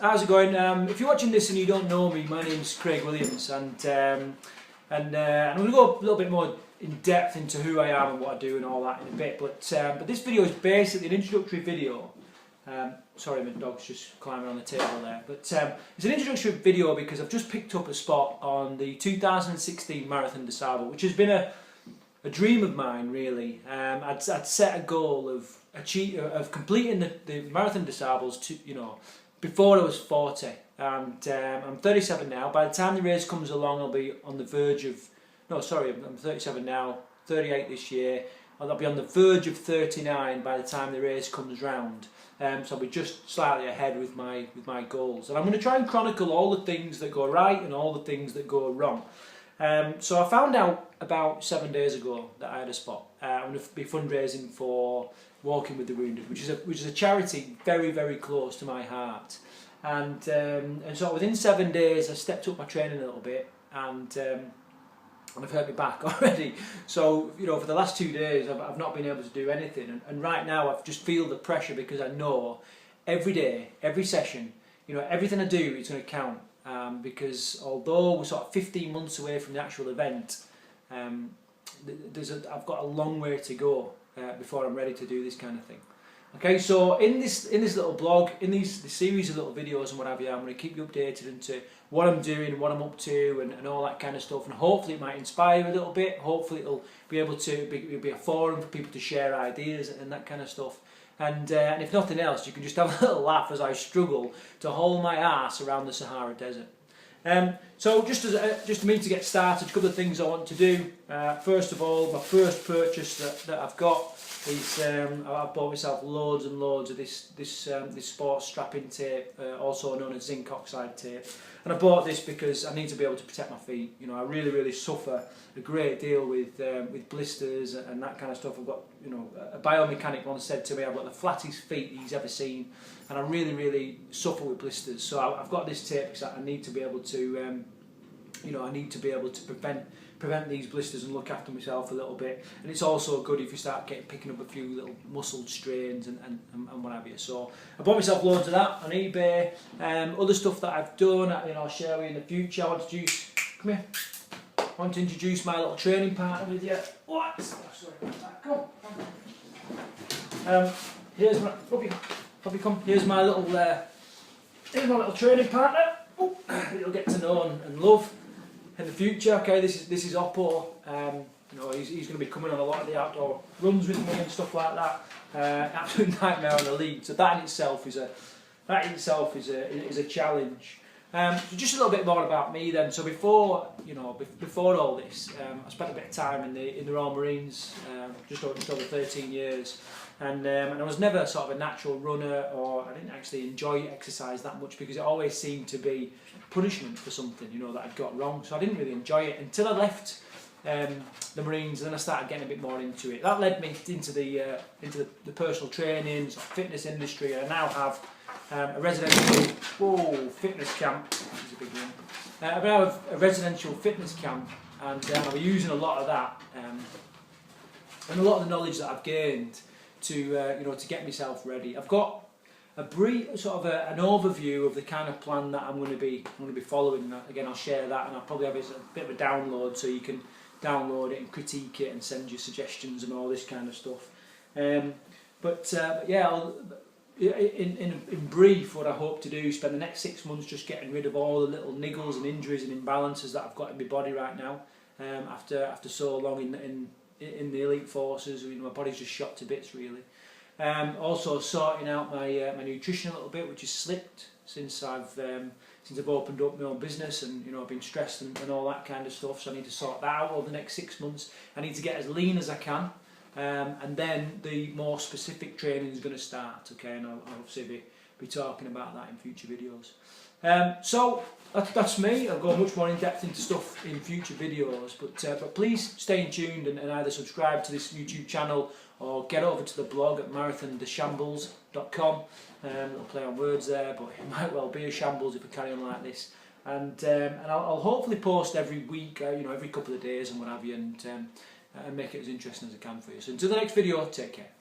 how's it going? If you're watching this and you don't know me, my name's Craig Williams, and I'm going to go a little bit more in depth into who I am and what I do and all that in a bit. But this video is basically an introductory video. Sorry, my dog's just climbing on the table there. But it's an introductory video because I've just picked up a spot on the 2016 Marathon Des Sables, which has been a dream of mine, really. I'd set a goal of completing the Marathon Des Sables before I was 40, and I'm 37 now. By the time the race comes along, I'll be on the verge of, no, sorry, I'm 37 now, 38 this year. I'll be on the verge of 39 by the time the race comes round. So I'll be just slightly ahead with my goals, and I'm going to try and chronicle all the things that go right and all the things that go wrong. So I found out about 7 days ago that I had a spot. I'm going to be fundraising for Walking with the Wounded, which is a charity very, very close to my heart. And so within 7 days I stepped up my training a little bit, and I've hurt my back already. So for the last 2 days I've not been able to do anything, and right now I just feel the pressure because I know every day, every session, everything I do is going to count. Because although we're sort of 15 months away from the actual event, I've got a long way to go before I'm ready to do this kind of thing. Okay, so in this little blog, in this series of little videos and what have you, I'm going to keep you updated into what I'm doing, what I'm up to, and all that kind of stuff. And hopefully it might inspire you a little bit. Hopefully it'll be able to be a forum for people to share ideas and that kind of stuff. And if nothing else, you can just have a little laugh as I struggle to hold my arse around the Sahara Desert. So just for me to get started, a couple of things I want to do. First of all, my first purchase that I've got is I bought myself loads and loads of this sports strapping tape, also known as zinc oxide tape. And I bought this because I need to be able to protect my feet. I really suffer a great deal with blisters and that kind of stuff. I've got, a biomechanic once said to me, I've got the flattest feet he's ever seen, and I really suffer with blisters. So I've got this tape because I need to be able to, prevent these blisters and look after myself a little bit. And it's also good if you start picking up a few little muscle strains and what have you. So I bought myself loads of that on eBay. Other stuff that I've done, I'll share with you in the future. I want to introduce my little training partner with you. What? Oh, sorry about that. Come. Here's my little training partner. Oh, that you'll get to know and love in the future. Okay, this is Oppo. He's going to be coming on a lot of the outdoor runs with me and stuff like that. Absolute nightmare on the lead. So that in itself is a challenge. So just a little bit more about me then. So before all this, I spent a bit of time in the Royal Marines, just over 13 years. And I was never sort of a natural runner, or I didn't actually enjoy exercise that much because it always seemed to be punishment for something that I'd got wrong. So I didn't really enjoy it until I left the Marines, and then I started getting a bit more into it. That led me into the personal training, sort of fitness industry, and I now have a residential fitness camp. This is a big one. I now have a residential fitness camp, and I'll be using a lot of that and a lot of the knowledge that I've gained to get myself ready. I've got a brief an overview of the kind of plan that I'm going to be following. And again, I'll share that, and I'll probably have a bit of a download so you can download it and critique it and send you suggestions and all this kind of stuff. In brief, what I hope to do is spend the next 6 months just getting rid of all the little niggles and injuries and imbalances that I've got in my body right now. After so long in the elite forces, my body's just shot to bits really. Also sorting out my nutrition a little bit, which has slipped since I've opened up my own business, and I've been stressed and all that kind of stuff. So I need to sort that out over the next 6 months. I need to get as lean as I can, and then the more specific training is going to start. Okay, and I'll obviously be talking about that in future videos. So that's me. I'll go much more in depth into stuff in future videos, but please stay tuned and either subscribe to this YouTube channel or get over to the blog at marathondessables.com. Little play on words there, but it might well be a shambles if I carry on like this. And I'll hopefully post every week, every couple of days and what have you, and make it as interesting as I can for you. So until the next video, take care.